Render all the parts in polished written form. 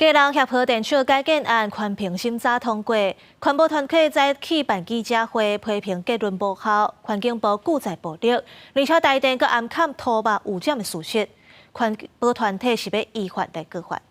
基隆协和电厂改建案环评审查通过，环保团体早起办记者会批评结论无效，环境部拒载暴力，而且台电阁暗砍土木污染的事实，环保团体是要依法来告发。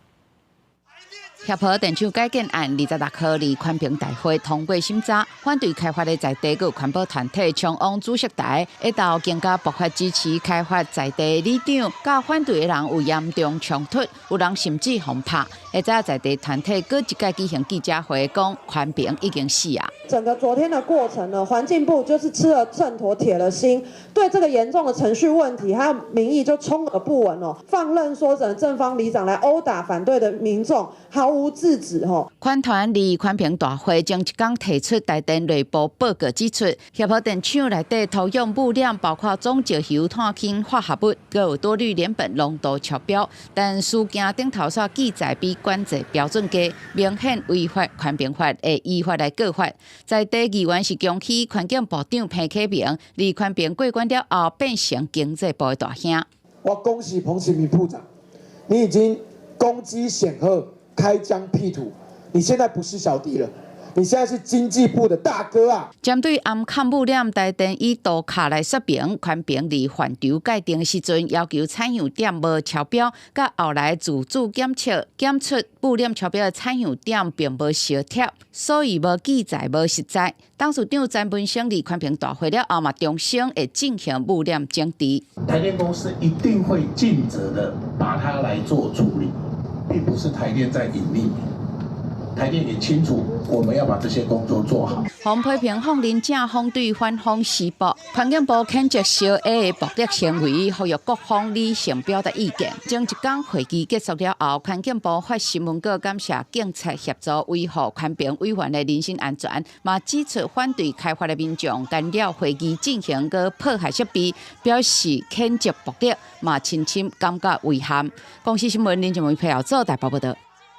协和电厂改建案26号伫环评大会通过审查，反对开发的在地个环保团体冲往主席台，一道更加爆发支持开发在地里长，甲反对的人有严重冲突，有人甚至互拍。而在地团体搁一届举行记者会，讲环评已经死啊。整个昨天的过程呢，环境部就是吃了秤砣铁了心，对这个严重的程序问题还有民意就充耳不闻哦，放任说整正方里长来殴打反对的民众，毫无制止哦。环团伫环评大会前一天提出台电内部报告指出，协和电厂内底土壤污染包括总石油、碳氢化合物，还有多氯联苯浓度超标，但事件顶头所记载比管制标准低，明显违反环评法，会依法来告发。在地议员是恭喜环境部长彭启明，离环评过关了后变成经济部的大兄。我恭喜彭启明部长，你已经攻击显赫，开疆辟土，你现在不是小弟了。 你现在是经济部的大哥啊！针对暗砍污染，台电以图卡来说明，环评伫范畴界定时阵，要求产油点无超标，甲后来自主检测检出污染超标的产油点并无相贴，所以无记载无实在。董事长詹文生伫环评大会了后嘛，重申会进行污染检治。台电公司一定会尽责的把它来做处理，并不是台电在隐匿。 台电也清楚，我们要把这些工作做好。洪批评放任正方对反方施暴，环境部谴责小 A 的暴力行为，呼吁各方理性表达意见。前一天会议结束了后，环境部发新闻稿感谢警察协助维护环评委员的人身安全，嘛指出反对开发的民众干扰会议进行个破坏设备，表示谴责暴力，嘛深深感觉遗憾。公司新闻林俊文配合做台报报道。